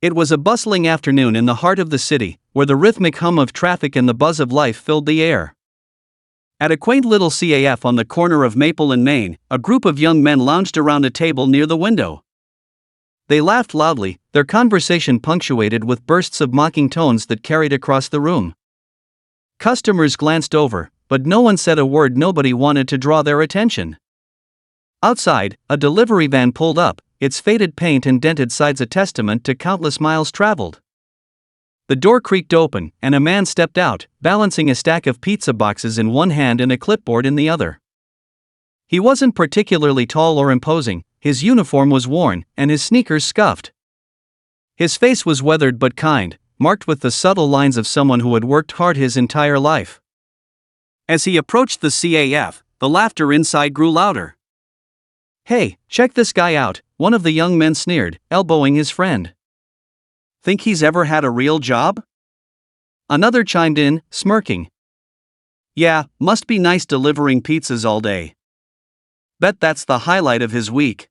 It was a bustling afternoon in the heart of the city, where the rhythmic hum of traffic and the buzz of life filled the air. At a quaint little CAF on the corner of Maple and Main, a group of young men lounged around a table near the window. They laughed loudly, their conversation punctuated with bursts of mocking tones that carried across the room. Customers glanced over, but no one said a word. Nobody wanted to draw their attention. Outside, a delivery van pulled up, its faded paint and dented sides a testament to countless miles traveled. The door creaked open, and a man stepped out, balancing a stack of pizza boxes in one hand and a clipboard in the other. He wasn't particularly tall or imposing, his uniform was worn, and his sneakers scuffed. His face was weathered but kind, marked with the subtle lines of someone who had worked hard his entire life. As he approached the CAF, the laughter inside grew louder. "Hey, check this guy out," one of the young men sneered, elbowing his friend. "Think he's ever had a real job?" Another chimed in, smirking. "Yeah, must be nice delivering pizzas all day. Bet that's the highlight of his week."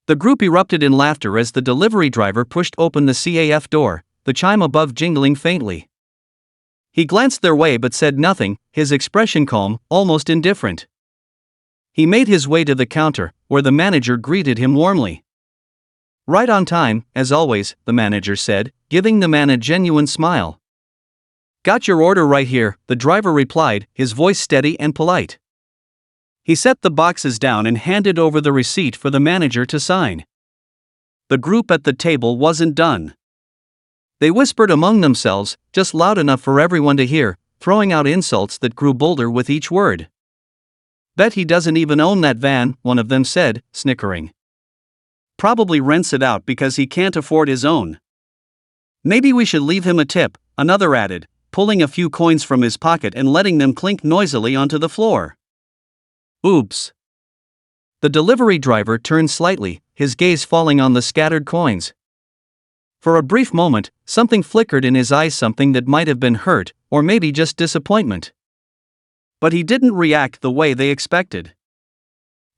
The group erupted in laughter as the delivery driver pushed open the CAF door, the chime above jingling faintly. He glanced their way but said nothing, his expression calm, almost indifferent. He made his way to the counter, where the manager greeted him warmly. "Right on time, as always," the manager said, giving the man a genuine smile. "Got your order right here," the driver replied, his voice steady and polite. He set the boxes down and handed over the receipt for the manager to sign. The group at the table wasn't done. They whispered among themselves, just loud enough for everyone to hear, throwing out insults that grew bolder with each word. "Bet he doesn't even own that van," one of them said, snickering. "Probably rents it out because he can't afford his own." "Maybe we should leave him a tip," another added, pulling a few coins from his pocket and letting them clink noisily onto the floor. "Oops." The delivery driver turned slightly, his gaze falling on the scattered coins. For a brief moment, something flickered in his eyes, something that might have been hurt, or maybe just disappointment. But he didn't react the way they expected.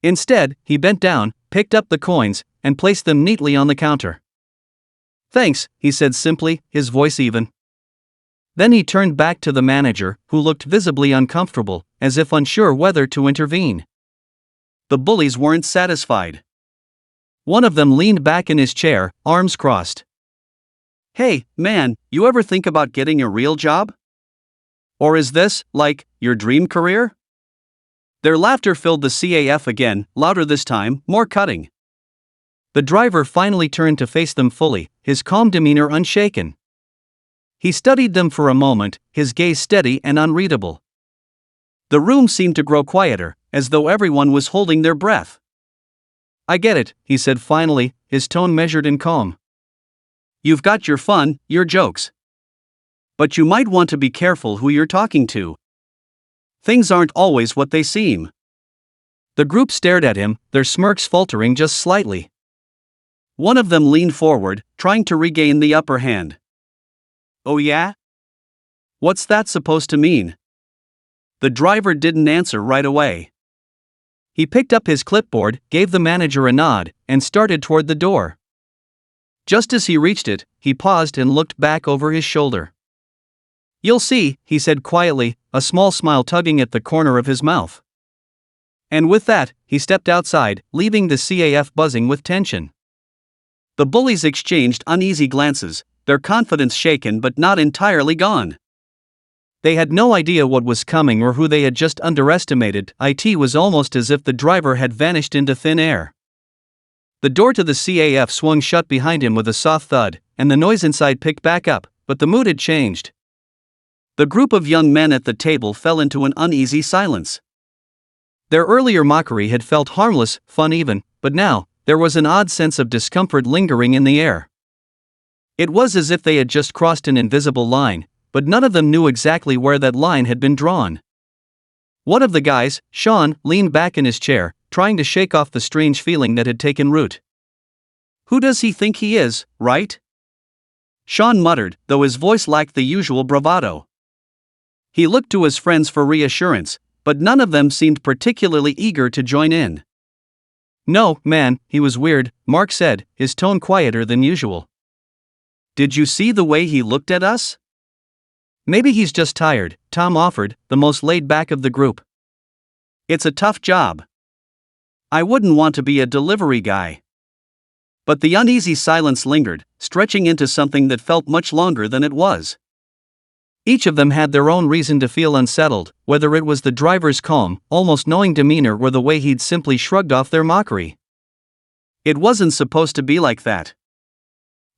Instead, he bent down, picked up the coins, and placed them neatly on the counter. "Thanks," he said simply, his voice even. Then he turned back to the manager, who looked visibly uncomfortable, as if unsure whether to intervene. The bullies weren't satisfied. One of them leaned back in his chair, arms crossed. "Hey, man, you ever think about getting a real job? Or is this, like, your dream career?" Their laughter filled the CAF again, louder this time, more cutting. The driver finally turned to face them fully, his calm demeanor unshaken. He studied them for a moment, his gaze steady and unreadable. The room seemed to grow quieter, as though everyone was holding their breath. "I get it," he said finally, his tone measured and calm. "You've got your fun, your jokes. But you might want to be careful who you're talking to. Things aren't always what they seem." The group stared at him, their smirks faltering just slightly. One of them leaned forward, trying to regain the upper hand. "Oh yeah? What's that supposed to mean?" The driver didn't answer right away. He picked up his clipboard, gave the manager a nod, and started toward the door. Just as he reached it, he paused and looked back over his shoulder. "You'll see," he said quietly, a small smile tugging at the corner of his mouth. And with that, he stepped outside, leaving the CAF buzzing with tension. The bullies exchanged uneasy glances, their confidence shaken but not entirely gone. They had no idea what was coming or who they had just underestimated. It was almost as if the driver had vanished into thin air. The door to the CAF swung shut behind him with a soft thud, and the noise inside picked back up, but the mood had changed. The group of young men at the table fell into an uneasy silence. Their earlier mockery had felt harmless, fun even, but now, there was an odd sense of discomfort lingering in the air. It was as if they had just crossed an invisible line, but none of them knew exactly where that line had been drawn. One of the guys, Sean, leaned back in his chair, trying to shake off the strange feeling that had taken root. "Who does he think he is, right?" Sean muttered, though his voice lacked the usual bravado. He looked to his friends for reassurance, but none of them seemed particularly eager to join in. "No, man, he was weird," Mark said, his tone quieter than usual. Did you see the way he looked at us? Maybe he's just tired, Tom offered, the most laid back of the group. It's a tough job. I wouldn't want to be a delivery guy. But the uneasy silence lingered, stretching into something that felt much longer than it was. Each of them had their own reason to feel unsettled, whether it was the driver's calm, almost knowing demeanor or the way he'd simply shrugged off their mockery. It wasn't supposed to be like that.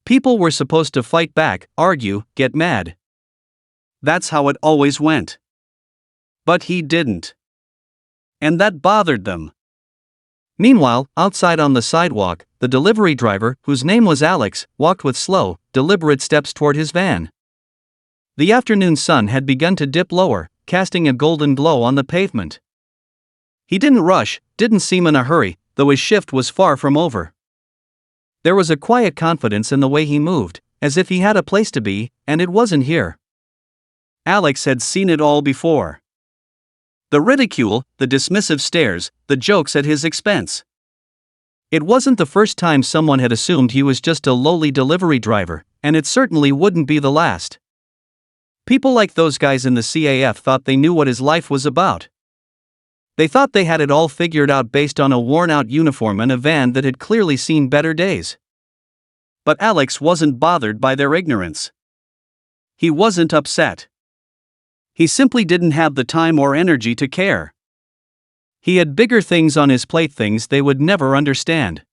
People were supposed to fight back, argue, get mad. That's how it always went. But he didn't. And that bothered them. Meanwhile, outside on the sidewalk, the delivery driver, whose name was Alex, walked with slow, deliberate steps toward his van. The afternoon sun had begun to dip lower, casting a golden glow on the pavement. He didn't rush, didn't seem in a hurry, though his shift was far from over. There was a quiet confidence in the way he moved, as if he had a place to be, and it wasn't here. Alex had seen it all before. The ridicule, the dismissive stares, the jokes at his expense. It wasn't the first time someone had assumed he was just a lowly delivery driver, and it certainly wouldn't be the last. People like those guys in the CAF thought they knew what his life was about. They thought they had it all figured out based on a worn-out uniform and a van that had clearly seen better days. But Alex wasn't bothered by their ignorance. He wasn't upset. He simply didn't have the time or energy to care. He had bigger things on his plate, things they would never understand.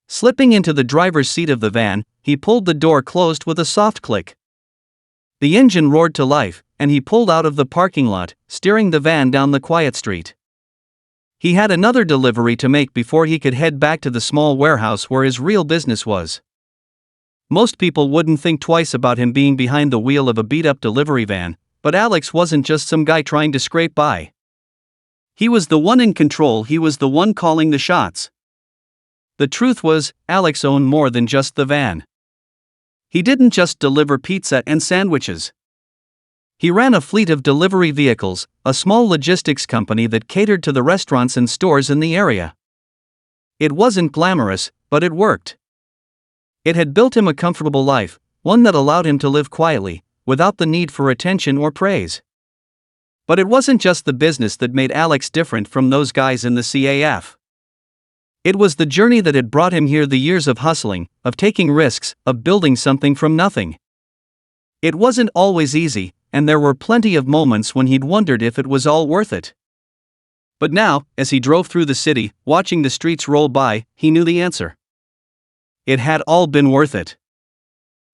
Slipping into the driver's seat of the van, he pulled the door closed with a soft click. The engine roared to life, and he pulled out of the parking lot, steering the van down the quiet street. He had another delivery to make before he could head back to the small warehouse where his real business was. Most people wouldn't think twice about him being behind the wheel of a beat-up delivery van, but Alex wasn't just some guy trying to scrape by. He was the one in control, he was the one calling the shots. The truth was, Alex owned more than just the van. He didn't just deliver pizza and sandwiches. He ran a fleet of delivery vehicles, a small logistics company that catered to the restaurants and stores in the area. It wasn't glamorous, but it worked. It had built him a comfortable life, one that allowed him to live quietly, without the need for attention or praise. But it wasn't just the business that made Alex different from those guys in the CAF. It was the journey that had brought him here, the years of hustling, of taking risks, of building something from nothing. It wasn't always easy, and there were plenty of moments when he'd wondered if it was all worth it. But now, as he drove through the city, watching the streets roll by, he knew the answer. It had all been worth it.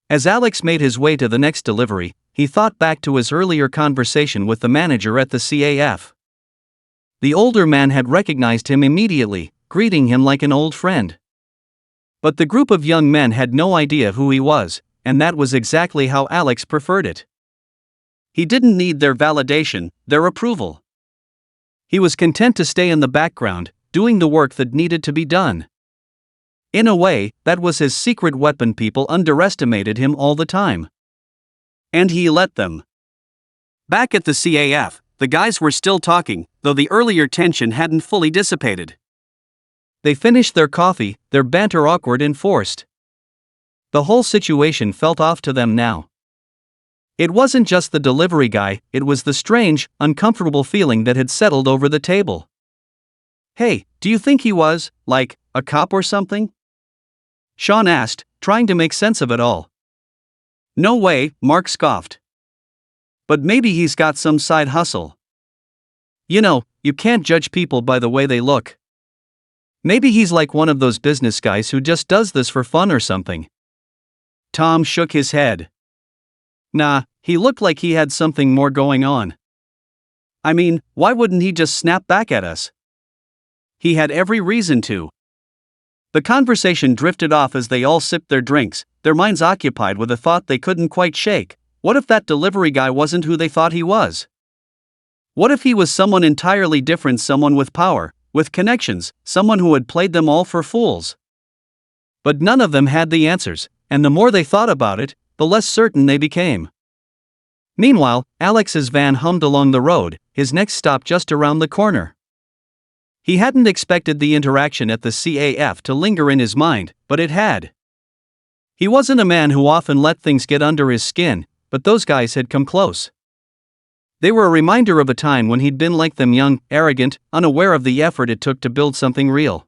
As Alex made his way to the next delivery, he thought back to his earlier conversation with the manager at the CAF. The older man had recognized him immediately, greeting him like an old friend. But the group of young men had no idea who he was, and that was exactly how Alex preferred it. He didn't need their validation, their approval. He was content to stay in the background, doing the work that needed to be done. In a way, that was his secret weapon. People underestimated him all the time. And he let them. Back at the CAF, the guys were still talking, though the earlier tension hadn't fully dissipated. They finished their coffee, their banter awkward and forced. The whole situation felt off to them now. It wasn't just the delivery guy, it was the strange, uncomfortable feeling that had settled over the table. "Hey, do you think he was, like, a cop or something?" Sean asked, trying to make sense of it all. "No way," Mark scoffed. "But maybe he's got some side hustle. You know, you can't judge people by the way they look. Maybe he's like one of those business guys who just does this for fun or something." Tom shook his head. "Nah, he looked like he had something more going on. I mean, why wouldn't he just snap back at us? He had every reason to." The conversation drifted off as they all sipped their drinks, their minds occupied with a thought they couldn't quite shake. What if that delivery guy wasn't who they thought he was? What if he was someone entirely different, someone with power, with connections, someone who had played them all for fools? But none of them had the answers, and the more they thought about it, the less certain they became. Meanwhile, Alex's van hummed along the road, his next stop just around the corner. He hadn't expected the interaction at the CAF to linger in his mind, but it had. He wasn't a man who often let things get under his skin, but those guys had come close. They were a reminder of a time when he'd been like them, young, arrogant, unaware of the effort it took to build something real.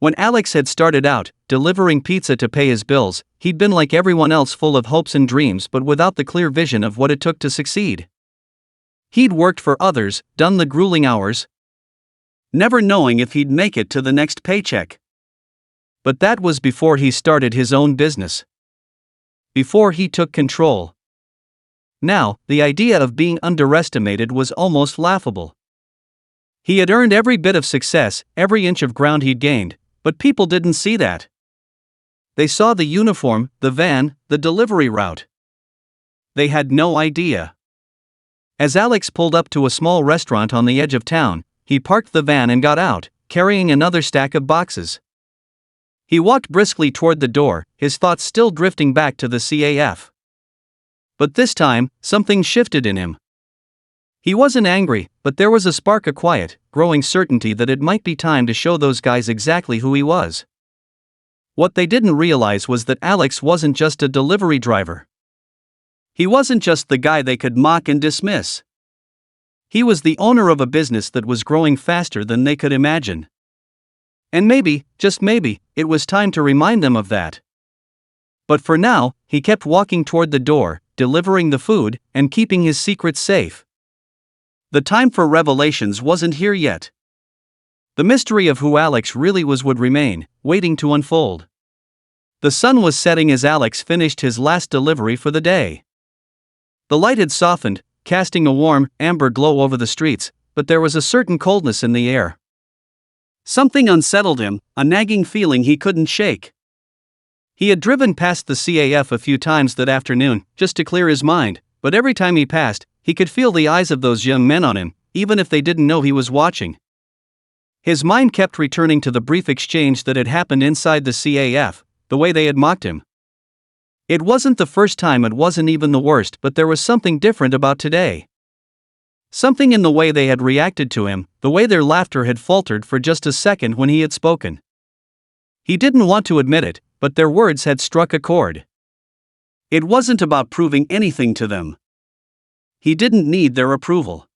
When Alex had started out, delivering pizza to pay his bills, he'd been like everyone else, full of hopes and dreams but without the clear vision of what it took to succeed. He'd worked for others, done the grueling hours, never knowing if he'd make it to the next paycheck. But that was before he started his own business. Before he took control. Now, the idea of being underestimated was almost laughable. He had earned every bit of success, every inch of ground he'd gained, but people didn't see that. They saw the uniform, the van, the delivery route. They had no idea. As Alex pulled up to a small restaurant on the edge of town, he parked the van and got out, carrying another stack of boxes. He walked briskly toward the door, his thoughts still drifting back to the CAF. But this time, something shifted in him. He wasn't angry, but there was a spark of quiet, growing certainty that it might be time to show those guys exactly who he was. What they didn't realize was that Alex wasn't just a delivery driver. He wasn't just the guy they could mock and dismiss. He was the owner of a business that was growing faster than they could imagine. And maybe, just maybe, it was time to remind them of that. But for now, he kept walking toward the door, delivering the food, and keeping his secrets safe. The time for revelations wasn't here yet. The mystery of who Alex really was would remain, waiting to unfold. The sun was setting as Alex finished his last delivery for the day. The light had softened, casting a warm, amber glow over the streets, but there was a certain coldness in the air. Something unsettled him, a nagging feeling he couldn't shake. He had driven past the CAF a few times that afternoon, just to clear his mind, but every time he passed, he could feel the eyes of those young men on him, even if they didn't know he was watching. His mind kept returning to the brief exchange that had happened inside the CAF, the way they had mocked him. It wasn't the first time, it wasn't even the worst, but there was something different about today. Something in the way they had reacted to him, the way their laughter had faltered for just a second when he had spoken. He didn't want to admit it, but their words had struck a chord. It wasn't about proving anything to them. He didn't need their approval.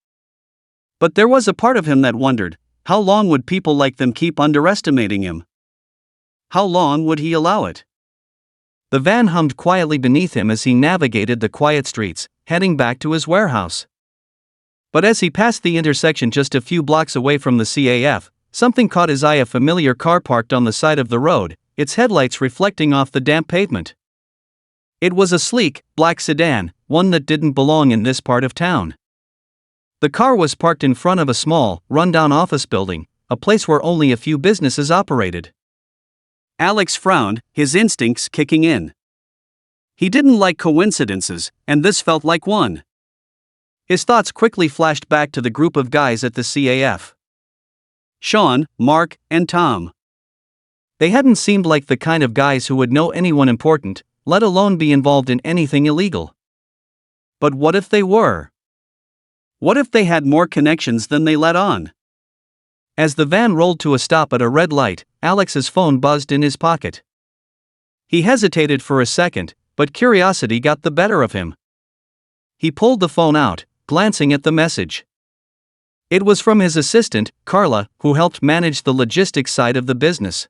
But there was a part of him that wondered, how long would people like them keep underestimating him? How long would he allow it? The van hummed quietly beneath him as he navigated the quiet streets, heading back to his warehouse. But as he passed the intersection just a few blocks away from the CAF, something caught his eye: a familiar car parked on the side of the road, its headlights reflecting off the damp pavement. It was a sleek, black sedan, one that didn't belong in this part of town. The car was parked in front of a small, run-down office building, a place where only a few businesses operated. Alex frowned, his instincts kicking in. He didn't like coincidences, and this felt like one. His thoughts quickly flashed back to the group of guys at the CAF. Sean, Mark, and Tom. They hadn't seemed like the kind of guys who would know anyone important, let alone be involved in anything illegal. But what if they were? What if they had more connections than they let on? As the van rolled to a stop at a red light, Alex's phone buzzed in his pocket. He hesitated for a second, but curiosity got the better of him. He pulled the phone out, glancing at the message. It was from his assistant, Carla, who helped manage the logistics side of the business.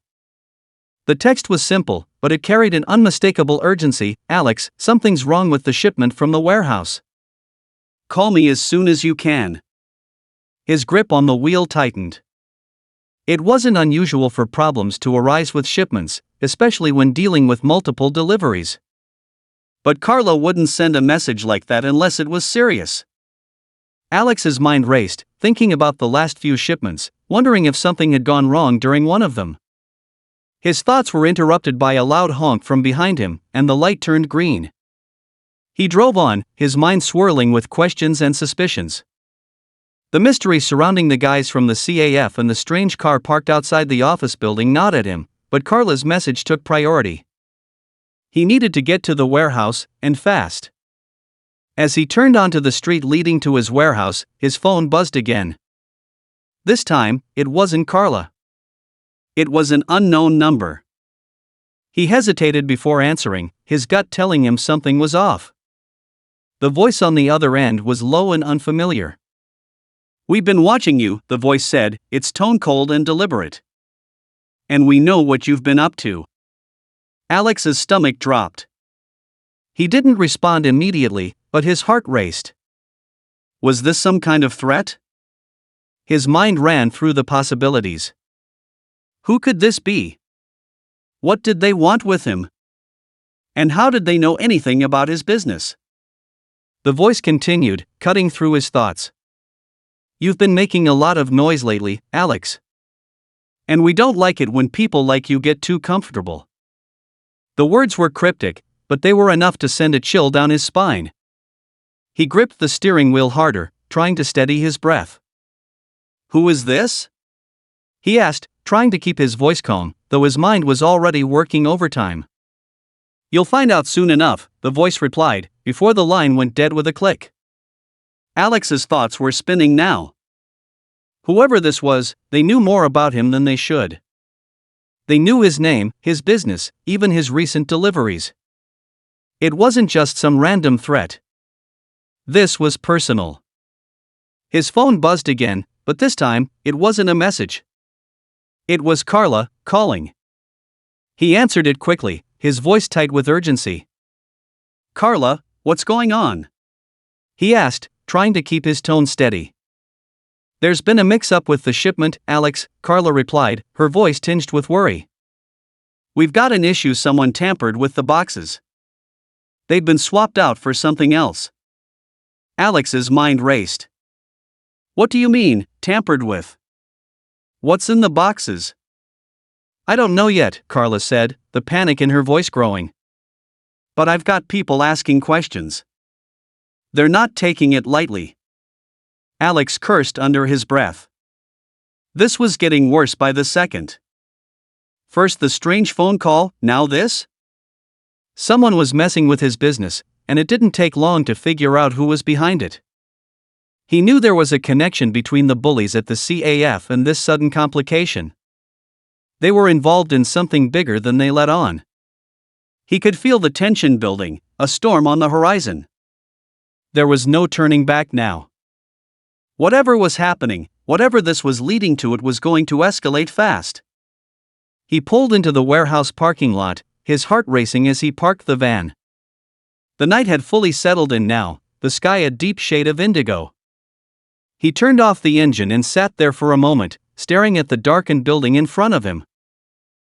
The text was simple, but it carried an unmistakable urgency. Alex, something's wrong with the shipment from the warehouse. Call me as soon as you can. His grip on the wheel tightened. It wasn't unusual for problems to arise with shipments, especially when dealing with multiple deliveries. But Carla wouldn't send a message like that unless it was serious. Alex's mind raced, thinking about the last few shipments, wondering if something had gone wrong during one of them. His thoughts were interrupted by a loud honk from behind him, and the light turned green. He drove on, his mind swirling with questions and suspicions. The mystery surrounding the guys from the CAF and the strange car parked outside the office building gnawed at him, but Carla's message took priority. He needed to get to the warehouse, and fast. As he turned onto the street leading to his warehouse, his phone buzzed again. This time, it wasn't Carla. It was an unknown number. He hesitated before answering, his gut telling him something was off. The voice on the other end was low and unfamiliar. "We've been watching you," the voice said, its tone cold and deliberate. "And we know what you've been up to." Alex's stomach dropped. He didn't respond immediately, but his heart raced. Was this some kind of threat? His mind ran through the possibilities. Who could this be? What did they want with him? And how did they know anything about his business? The voice continued, cutting through his thoughts. "You've been making a lot of noise lately, Alex. And we don't like it when people like you get too comfortable." The words were cryptic, but they were enough to send a chill down his spine. He gripped the steering wheel harder, trying to steady his breath. "Who is this?" he asked, trying to keep his voice calm, though his mind was already working overtime. "You'll find out soon enough," the voice replied, before the line went dead with a click. Alex's thoughts were spinning now. Whoever this was, they knew more about him than they should. They knew his name, his business, even his recent deliveries. It wasn't just some random threat. This was personal. His phone buzzed again, but this time, it wasn't a message. It was Carla, calling. He answered it quickly, his voice tight with urgency. "Carla, what's going on?" he asked, trying to keep his tone steady. "There's been a mix-up with the shipment, Alex," Carla replied, her voice tinged with worry. "We've got an issue. Someone tampered with the boxes. They've been swapped out for something else." Alex's mind raced. "What do you mean, tampered with? What's in the boxes?" "I don't know yet," Carla said, the panic in her voice growing. "But I've got people asking questions. They're not taking it lightly." Alex cursed under his breath. This was getting worse by the second. First the strange phone call, now this? Someone was messing with his business, and it didn't take long to figure out who was behind it. He knew there was a connection between the bullies at the CAF and this sudden complication. They were involved in something bigger than they let on. He could feel the tension building, a storm on the horizon. There was no turning back now. Whatever was happening, whatever this was leading to, it was going to escalate fast. He pulled into the warehouse parking lot, his heart racing as he parked the van. The night had fully settled in now, the sky a deep shade of indigo. He turned off the engine and sat there for a moment, staring at the darkened building in front of him.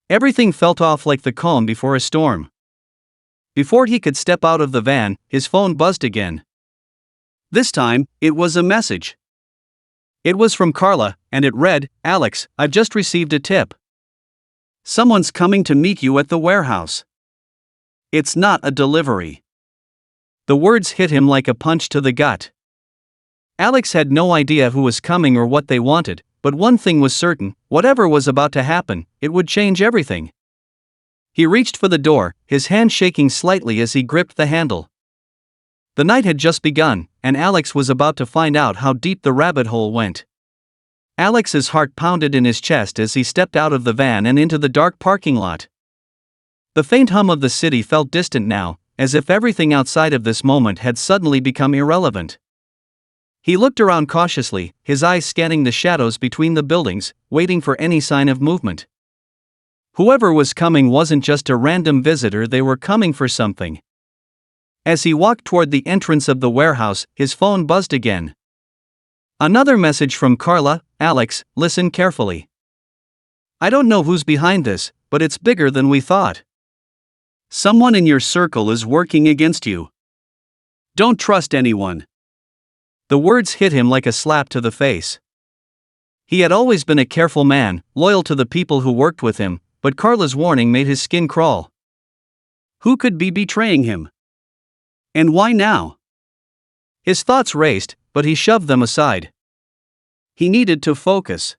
Everything felt off, like the calm before a storm. Before he could step out of the van, his phone buzzed again. This time, it was a message. It was from Carla, and it read, "Alex, I've just received a tip. Someone's coming to meet you at the warehouse. It's not a delivery." The words hit him like a punch to the gut. Alex had no idea who was coming or what they wanted, but one thing was certain: whatever was about to happen, it would change everything. He reached for the door, his hand shaking slightly as he gripped the handle. The night had just begun, and Alex was about to find out how deep the rabbit hole went. Alex's heart pounded in his chest as he stepped out of the van and into the dark parking lot. The faint hum of the city felt distant now, as if everything outside of this moment had suddenly become irrelevant. He looked around cautiously, his eyes scanning the shadows between the buildings, waiting for any sign of movement. Whoever was coming wasn't just a random visitor, they were coming for something. As he walked toward the entrance of the warehouse, his phone buzzed again. Another message from Carla: "Alex, listen carefully. I don't know who's behind this, but it's bigger than we thought. Someone in your circle is working against you. Don't trust anyone." The words hit him like a slap to the face. He had always been a careful man, loyal to the people who worked with him, but Carla's warning made his skin crawl. Who could be betraying him? And why now? His thoughts raced, but he shoved them aside. He needed to focus.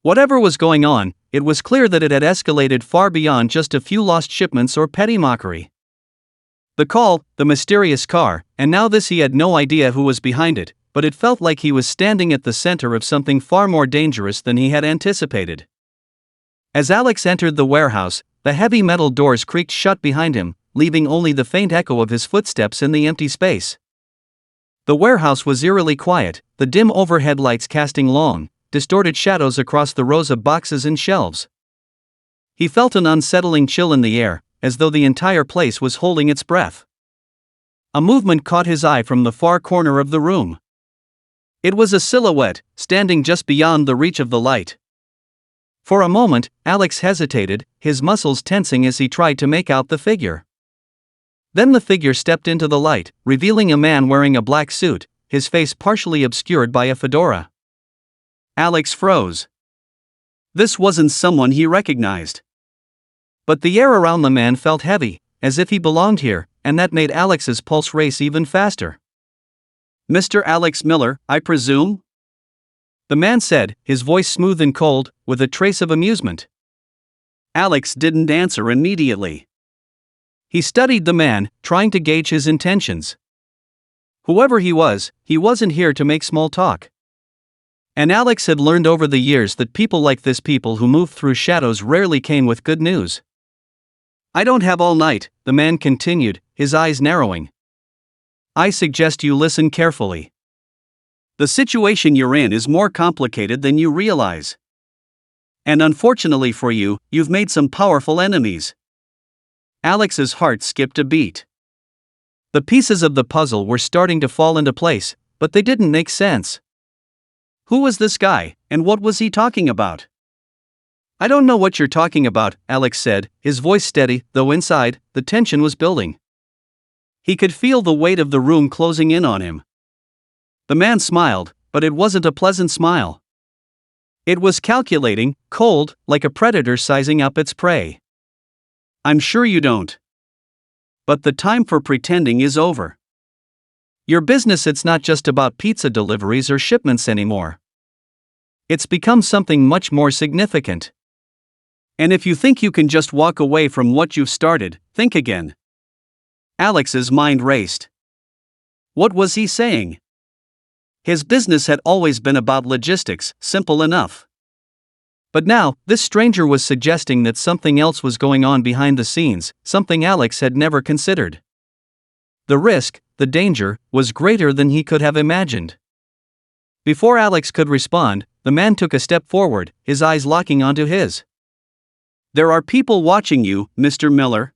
Whatever was going on, it was clear that it had escalated far beyond just a few lost shipments or petty mockery. The call, the mysterious car, and now this. He had no idea who was behind it, but it felt like he was standing at the center of something far more dangerous than he had anticipated. As Alex entered the warehouse, the heavy metal doors creaked shut behind him, leaving only the faint echo of his footsteps in the empty space. The warehouse was eerily quiet, the dim overhead lights casting long, distorted shadows across the rows of boxes and shelves. He felt an unsettling chill in the air, as though the entire place was holding its breath. A movement caught his eye from the far corner of the room. It was a silhouette, standing just beyond the reach of the light. For a moment, Alex hesitated, his muscles tensing as he tried to make out the figure. Then the figure stepped into the light, revealing a man wearing a black suit, his face partially obscured by a fedora. Alex froze. This wasn't someone he recognized. But the air around the man felt heavy, as if he belonged here, and that made Alex's pulse race even faster. "Mr. Alex Miller, I presume?" the man said, his voice smooth and cold, with a trace of amusement. Alex didn't answer immediately. He studied the man, trying to gauge his intentions. Whoever he wasn't here to make small talk. And Alex had learned over the years that people like this, people who move through shadows, rarely came with good news. "I don't have all night," the man continued, his eyes narrowing. "I suggest you listen carefully. The situation you're in is more complicated than you realize. And unfortunately for you, you've made some powerful enemies." Alex's heart skipped a beat. The pieces of the puzzle were starting to fall into place, but they didn't make sense. Who was this guy, and what was he talking about? "I don't know what you're talking about," Alex said, his voice steady, though inside, the tension was building. He could feel the weight of the room closing in on him. The man smiled, but it wasn't a pleasant smile. It was calculating, cold, like a predator sizing up its prey. "I'm sure you don't. But the time for pretending is over. Your business, it's not just about pizza deliveries or shipments anymore. It's become something much more significant. And if you think you can just walk away from what you've started, think again." Alex's mind raced. What was he saying? His business had always been about logistics, simple enough. But now, this stranger was suggesting that something else was going on behind the scenes, something Alex had never considered. The risk, the danger, was greater than he could have imagined. Before Alex could respond, the man took a step forward, his eyes locking onto his. "There are people watching you, Mr. Miller.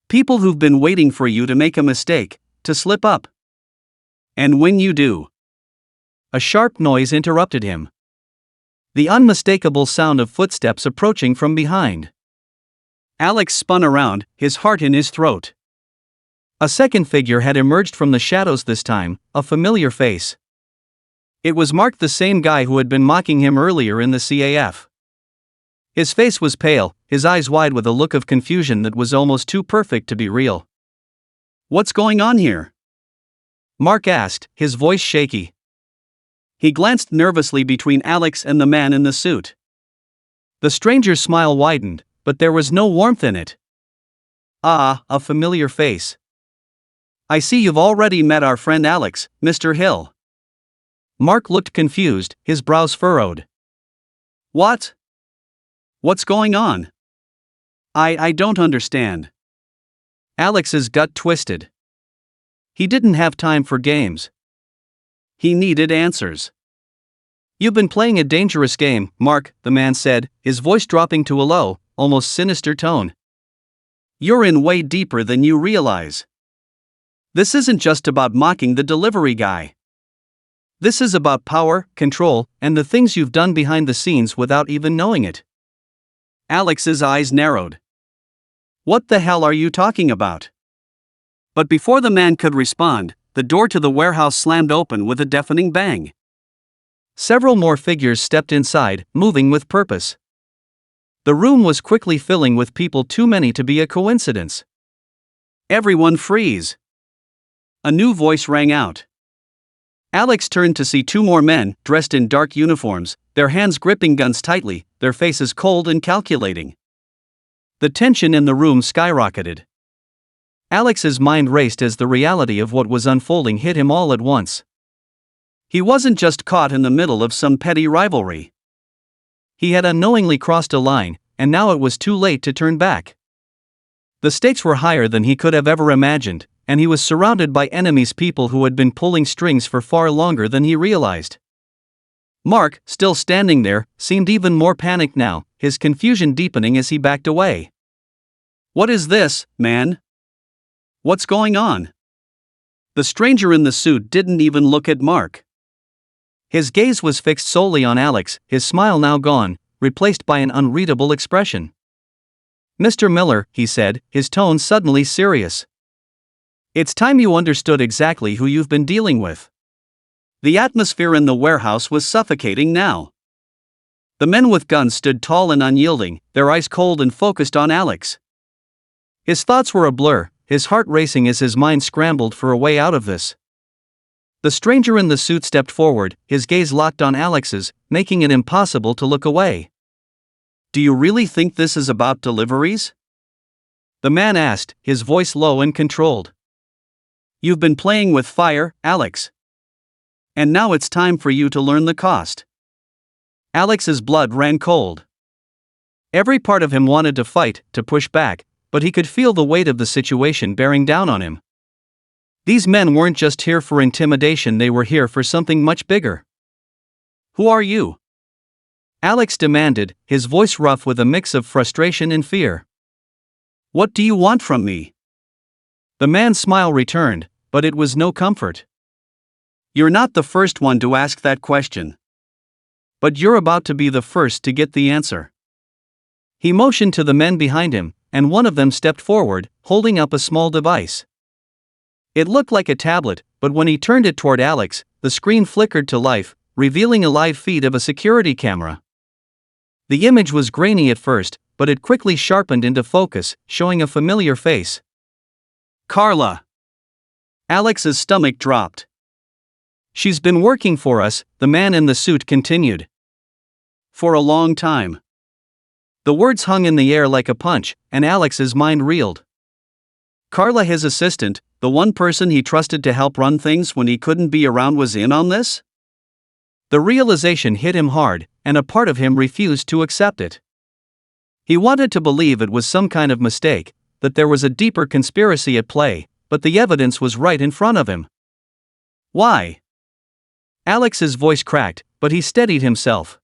People who've been waiting for you to make a mistake, to slip up. And when you do..." A sharp noise interrupted him. The unmistakable sound of footsteps approaching from behind. Alex spun around, his heart in his throat. A second figure had emerged from the shadows this time, a familiar face. It was Mark, the same guy who had been mocking him earlier in the CAF. His face was pale, his eyes wide with a look of confusion that was almost too perfect to be real. "What's going on here?" Mark asked, his voice shaky. He glanced nervously between Alex and the man in the suit. The stranger's smile widened, but there was no warmth in it. "Ah, a familiar face. I see you've already met our friend Alex, Mr. Hill." Mark looked confused, his brows furrowed. "What? What's going on? I don't understand." Alex's gut twisted. He didn't have time for games. He needed answers. "You've been playing a dangerous game, Mark," the man said, his voice dropping to a low, almost sinister tone. "You're in way deeper than you realize. This isn't just about mocking the delivery guy. This is about power, control, and the things you've done behind the scenes without even knowing it." Alex's eyes narrowed. "What the hell are you talking about?" But before the man could respond, the door to the warehouse slammed open with a deafening bang. Several more figures stepped inside, moving with purpose. The room was quickly filling with people, too many to be a coincidence. "Everyone freeze!" A new voice rang out. Alex turned to see two more men, dressed in dark uniforms, their hands gripping guns tightly, their faces cold and calculating. The tension in the room skyrocketed. Alex's mind raced as the reality of what was unfolding hit him all at once. He wasn't just caught in the middle of some petty rivalry. He had unknowingly crossed a line, and now it was too late to turn back. The stakes were higher than he could have ever imagined, and he was surrounded by enemies, people who had been pulling strings for far longer than he realized. Mark, still standing there, seemed even more panicked now, his confusion deepening as he backed away. "What is this, man? What's going on?" The stranger in the suit didn't even look at Mark. His gaze was fixed solely on Alex, his smile now gone, replaced by an unreadable expression. "Mr. Miller," he said, his tone suddenly serious. "It's time you understood exactly who you've been dealing with." The atmosphere in the warehouse was suffocating now. The men with guns stood tall and unyielding, their eyes cold and focused on Alex. His thoughts were a blur, his heart racing as his mind scrambled for a way out of this. The stranger in the suit stepped forward, his gaze locked on Alex's, making it impossible to look away. "Do you really think this is about deliveries?" the man asked, his voice low and controlled. "You've been playing with fire, Alex. And now it's time for you to learn the cost." Alex's blood ran cold. Every part of him wanted to fight, to push back, but he could feel the weight of the situation bearing down on him. These men weren't just here for intimidation, they were here for something much bigger. "Who are you?" Alex demanded, his voice rough with a mix of frustration and fear. "What do you want from me?" The man's smile returned, but it was no comfort. "You're not the first one to ask that question. But you're about to be the first to get the answer." He motioned to the men behind him, and one of them stepped forward, holding up a small device. It looked like a tablet, but when he turned it toward Alex, the screen flickered to life, revealing a live feed of a security camera. The image was grainy at first, but it quickly sharpened into focus, showing a familiar face. "Carla." Alex's stomach dropped. "She's been working for us," the man in the suit continued. "For a long time." The words hung in the air like a punch, and Alex's mind reeled. Carla, his assistant, the one person he trusted to help run things when he couldn't be around, was in on this? The realization hit him hard, and a part of him refused to accept it. He wanted to believe it was some kind of mistake, that there was a deeper conspiracy at play, but the evidence was right in front of him. "Why?" Alex's voice cracked, but he steadied himself.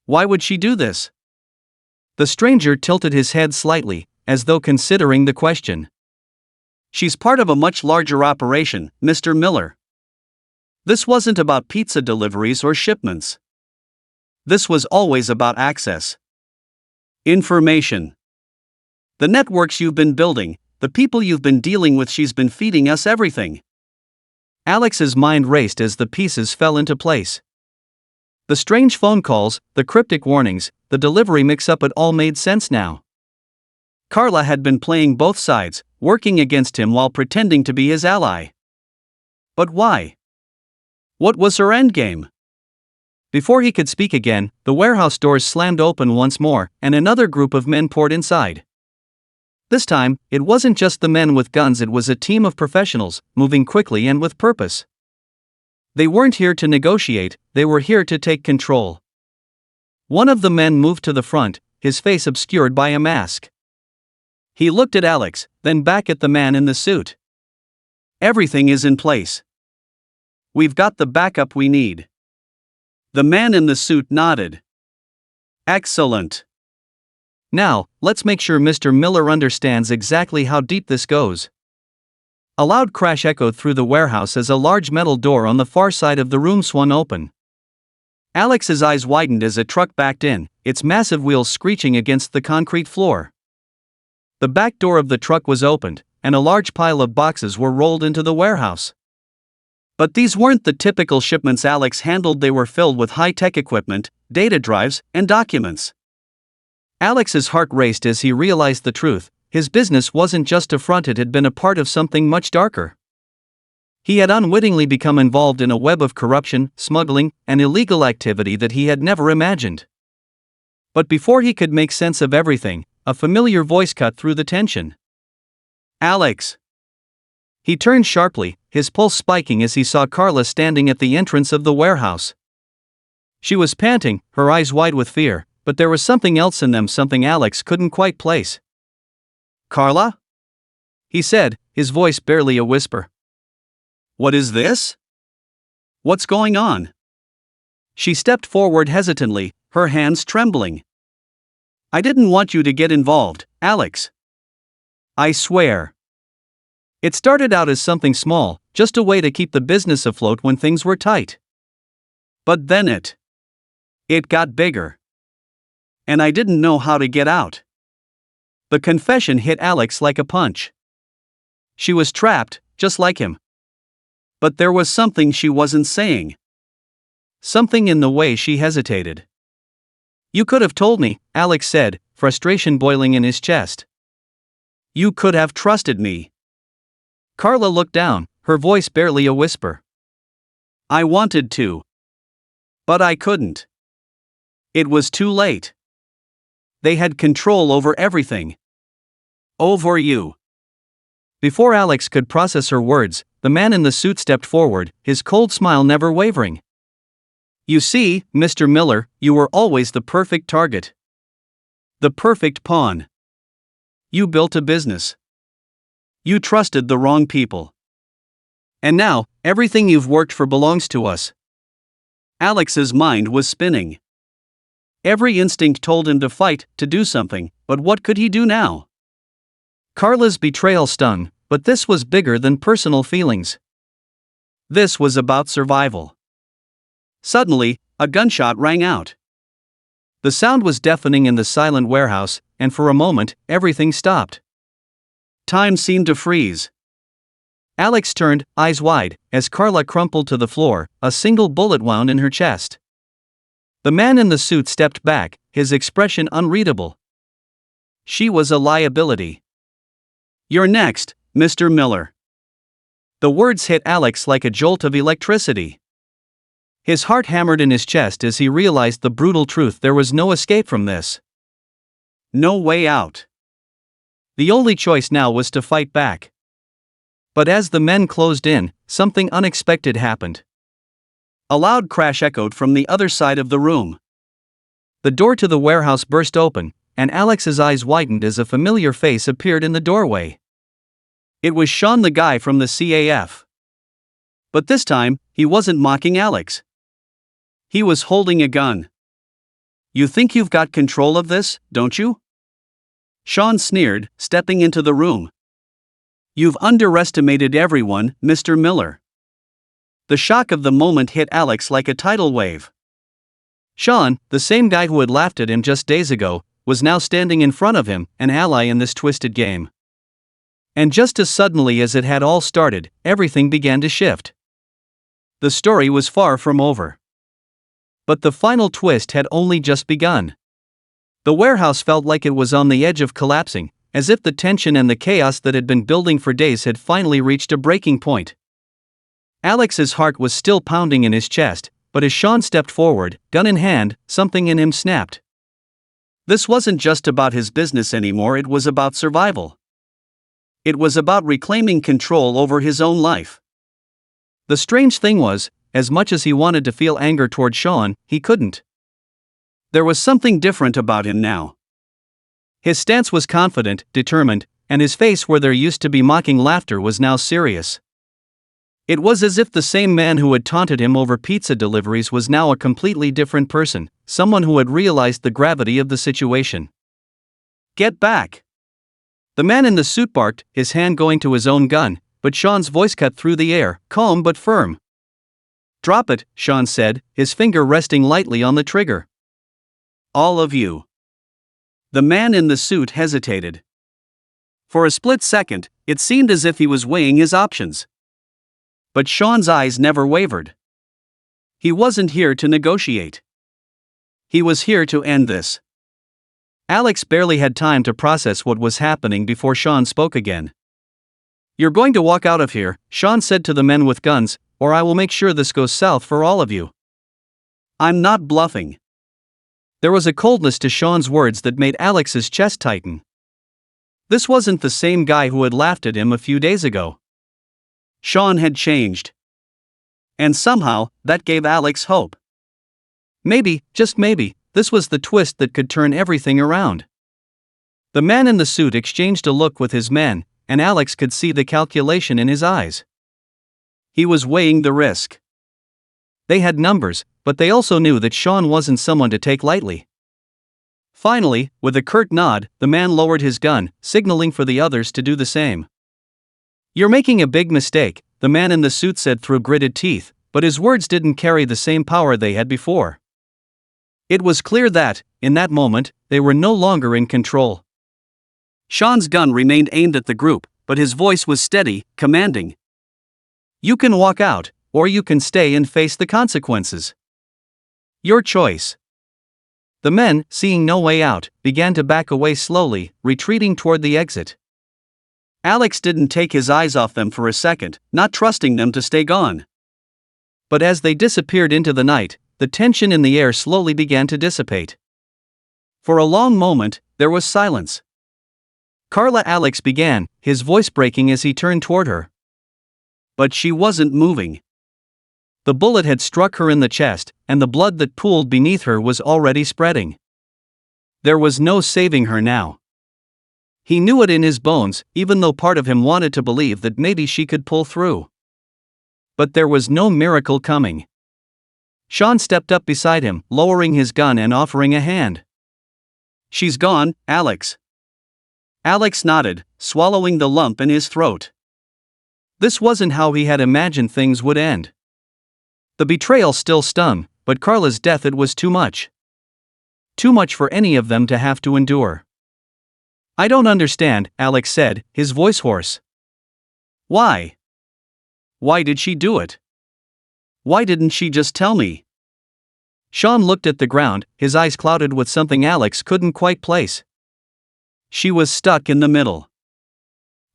"Why would she do this?" The stranger tilted his head slightly, as though considering the question. "She's part of a much larger operation, Mr. Miller. This wasn't about pizza deliveries or shipments. This was always about access. Information. The networks you've been building, the people you've been dealing with. She's been feeding us everything." Alex's mind raced as the pieces fell into place. The strange phone calls, the cryptic warnings, the delivery mix-up, it all made sense now. Carla had been playing both sides, working against him while pretending to be his ally. But why? What was her endgame? Before he could speak again, the warehouse doors slammed open once more, and another group of men poured inside. This time, it wasn't just the men with guns, it was a team of professionals, moving quickly and with purpose. They weren't here to negotiate, they were here to take control. One of the men moved to the front, his face obscured by a mask. He looked at Alex, then back at the man in the suit. "Everything is in place. We've got the backup we need." The man in the suit nodded. "Excellent. Now, let's make sure Mr. Miller understands exactly how deep this goes." A loud crash echoed through the warehouse as a large metal door on the far side of the room swung open. Alex's eyes widened as a truck backed in, its massive wheels screeching against the concrete floor. The back door of the truck was opened, and a large pile of boxes were rolled into the warehouse. But these weren't the typical shipments Alex handled, they were filled with high-tech equipment, data drives, and documents. Alex's heart raced as he realized the truth. His business wasn't just a front, it had been a part of something much darker. He had unwittingly become involved in a web of corruption, smuggling, and illegal activity that he had never imagined. But before he could make sense of everything, a familiar voice cut through the tension. "Alex." He turned sharply, his pulse spiking as he saw Carla standing at the entrance of the warehouse. She was panting, her eyes wide with fear, but there was something else in them, something Alex couldn't quite place. "Carla?" he said, his voice barely a whisper. "What is this? What's going on?" She stepped forward hesitantly, her hands trembling. "I didn't want you to get involved, Alex. I swear. It started out as something small, just a way to keep the business afloat when things were tight. But then it got bigger. And I didn't know how to get out." The confession hit Alex like a punch. She was trapped, just like him. But there was something she wasn't saying. Something in the way she hesitated. "You could have told me," Alex said, frustration boiling in his chest. "You could have trusted me." Carla looked down, her voice barely a whisper. "I wanted to. But I couldn't. It was too late. They had control over everything. Over you." Before Alex could process her words, the man in the suit stepped forward, his cold smile never wavering. "You see, Mr. Miller, you were always the perfect target. The perfect pawn. You built a business. You trusted the wrong people. And now, everything you've worked for belongs to us." Alex's mind was spinning. Every instinct told him to fight, to do something, but what could he do now? Carla's betrayal stung, but this was bigger than personal feelings. This was about survival. Suddenly, a gunshot rang out. The sound was deafening in the silent warehouse, and for a moment, everything stopped. Time seemed to freeze. Alex turned, eyes wide, as Carla crumpled to the floor, a single bullet wound in her chest. The man in the suit stepped back, his expression unreadable. She was a liability. "You're next, Mr. Miller." The words hit Alex like a jolt of electricity. His heart hammered in his chest as he realized the brutal truth: there was no escape from this. No way out. The only choice now was to fight back. But as the men closed in, something unexpected happened. A loud crash echoed from the other side of the room. The door to the warehouse burst open, and Alex's eyes widened as a familiar face appeared in the doorway. It was Sean, the guy from the CAF. But this time, he wasn't mocking Alex. He was holding a gun. "You think you've got control of this, don't you?" Sean sneered, stepping into the room. "You've underestimated everyone, Mr. Miller." The shock of the moment hit Alex like a tidal wave. Sean, the same guy who had laughed at him just days ago, was now standing in front of him, an ally in this twisted game. And just as suddenly as it had all started, everything began to shift. The story was far from over. But the final twist had only just begun. The warehouse felt like it was on the edge of collapsing, as if the tension and the chaos that had been building for days had finally reached a breaking point. Alex's heart was still pounding in his chest, but as Sean stepped forward, gun in hand, something in him snapped. This wasn't just about his business anymore, it was about survival. It was about reclaiming control over his own life. The strange thing was, as much as he wanted to feel anger toward Sean, he couldn't. There was something different about him now. His stance was confident, determined, and his face, where there used to be mocking laughter, was now serious. It was as if the same man who had taunted him over pizza deliveries was now a completely different person, someone who had realized the gravity of the situation. "Get back!" The man in the suit barked, his hand going to his own gun, but Sean's voice cut through the air, calm but firm. "Drop it," Sean said, his finger resting lightly on the trigger. "All of you." The man in the suit hesitated. For a split second, it seemed as if he was weighing his options. But Sean's eyes never wavered. He wasn't here to negotiate. He was here to end this. Alex barely had time to process what was happening before Sean spoke again. "You're going to walk out of here," Sean said to the men with guns, "or I will make sure this goes south for all of you." "I'm not bluffing." There was a coldness to Sean's words that made Alex's chest tighten. This wasn't the same guy who had laughed at him a few days ago. Sean had changed. And somehow, that gave Alex hope. Maybe, just maybe, this was the twist that could turn everything around. The man in the suit exchanged a look with his men, and Alex could see the calculation in his eyes. He was weighing the risk. They had numbers, but they also knew that Sean wasn't someone to take lightly. Finally, with a curt nod, the man lowered his gun, signaling for the others to do the same. "You're making a big mistake," the man in the suit said through gritted teeth, but his words didn't carry the same power they had before. It was clear that, in that moment, they were no longer in control. Sean's gun remained aimed at the group, but his voice was steady, commanding. "You can walk out, or you can stay and face the consequences. Your choice." The men, seeing no way out, began to back away slowly, retreating toward the exit. Alex didn't take his eyes off them for a second, not trusting them to stay gone. But as they disappeared into the night, the tension in the air slowly began to dissipate. For a long moment, there was silence. "Carla," Alex began, his voice breaking as he turned toward her. But she wasn't moving. The bullet had struck her in the chest, and the blood that pooled beneath her was already spreading. There was no saving her now. He knew it in his bones, even though part of him wanted to believe that maybe she could pull through. But there was no miracle coming. Sean stepped up beside him, lowering his gun and offering a hand. "She's gone, Alex." Alex nodded, swallowing the lump in his throat. This wasn't how he had imagined things would end. The betrayal still stung, but Carla's death, it was too much. Too much for any of them to have to endure. "I don't understand," Alex said, his voice hoarse. "Why? Why did she do it? Why didn't she just tell me?" Sean looked at the ground, his eyes clouded with something Alex couldn't quite place. "She was stuck in the middle.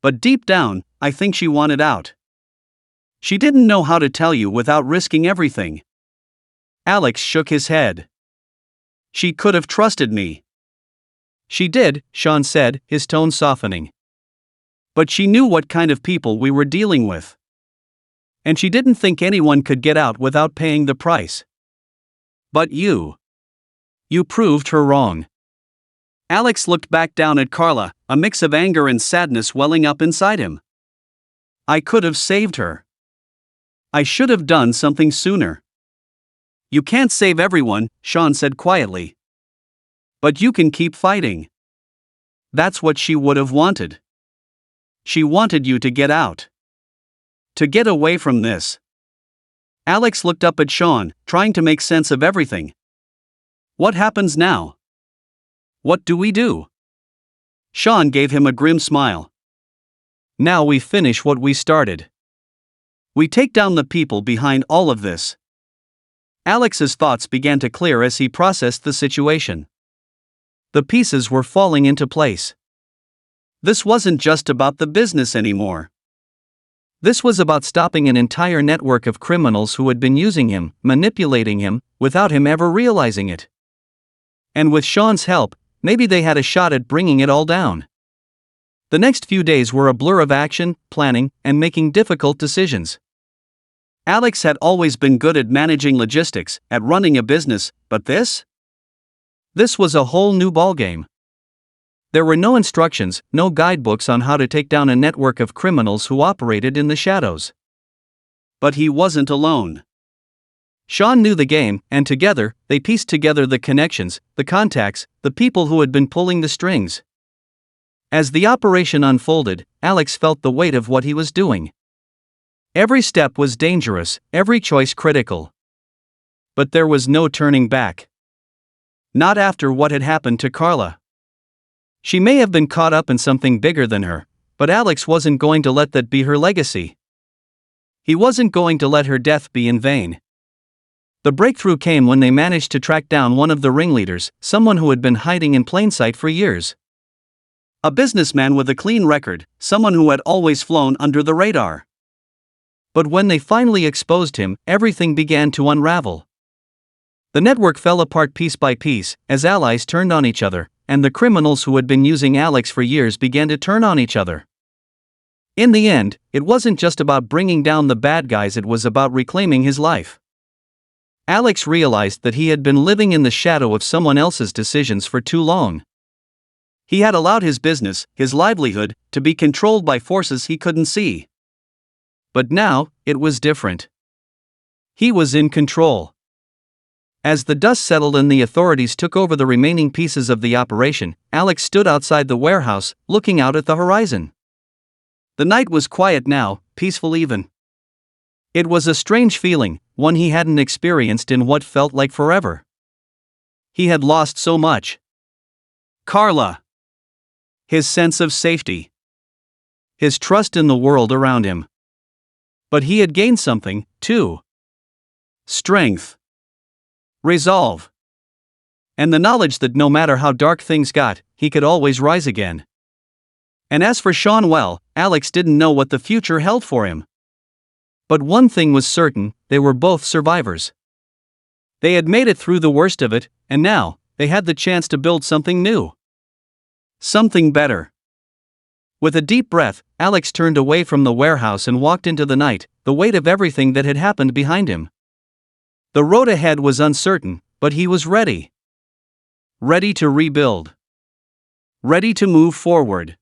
But deep down, I think she wanted out. She didn't know how to tell you without risking everything." Alex shook his head. "She could have trusted me." "She did," Sean said, his tone softening. "But she knew what kind of people we were dealing with. And she didn't think anyone could get out without paying the price. But you proved her wrong." Alex looked back down at Carla, a mix of anger and sadness welling up inside him. "I could have saved her. I should have done something sooner." "You can't save everyone," Sean said quietly. "But you can keep fighting." That's what she would have wanted. She wanted you to get out. To get away from this. Alex looked up at Sean, trying to make sense of everything. "What happens now? What do we do?" Sean gave him a grim smile. "Now we finish what we started. We take down the people behind all of this." Alex's thoughts began to clear as he processed the situation. The pieces were falling into place. This wasn't just about the business anymore. This was about stopping an entire network of criminals who had been using him, manipulating him, without him ever realizing it. And with Sean's help, maybe they had a shot at bringing it all down. The next few days were a blur of action, planning, and making difficult decisions. Alex had always been good at managing logistics, at running a business, but this? This was a whole new ballgame. There were no instructions, no guidebooks on how to take down a network of criminals who operated in the shadows. But he wasn't alone. Sean knew the game, and together, they pieced together the connections, the contacts, the people who had been pulling the strings. As the operation unfolded, Alex felt the weight of what he was doing. Every step was dangerous, every choice critical. But there was no turning back. Not after what had happened to Carla. She may have been caught up in something bigger than her, but Alex wasn't going to let that be her legacy. He wasn't going to let her death be in vain. The breakthrough came when they managed to track down one of the ringleaders, someone who had been hiding in plain sight for years. A businessman with a clean record, someone who had always flown under the radar. But when they finally exposed him, everything began to unravel. The network fell apart piece by piece, as allies turned on each other, and the criminals who had been using Alex for years began to turn on each other. In the end, it wasn't just about bringing down the bad guys, it was about reclaiming his life. Alex realized that he had been living in the shadow of someone else's decisions for too long. He had allowed his business, his livelihood, to be controlled by forces he couldn't see. But now, it was different. He was in control. As the dust settled and the authorities took over the remaining pieces of the operation, Alex stood outside the warehouse, looking out at the horizon. The night was quiet now, peaceful even. It was a strange feeling, one he hadn't experienced in what felt like forever. He had lost so much. Carla. His sense of safety. His trust in the world around him. But he had gained something, too. Strength. Resolve. And the knowledge that no matter how dark things got, he could always rise again. And as for Sean, well, Alex didn't know what the future held for him. But one thing was certain, they were both survivors. They had made it through the worst of it, and now, they had the chance to build something new. Something better. With a deep breath, Alex turned away from the warehouse and walked into the night, the weight of everything that had happened behind him. The road ahead was uncertain, but he was ready. Ready to rebuild. Ready to move forward.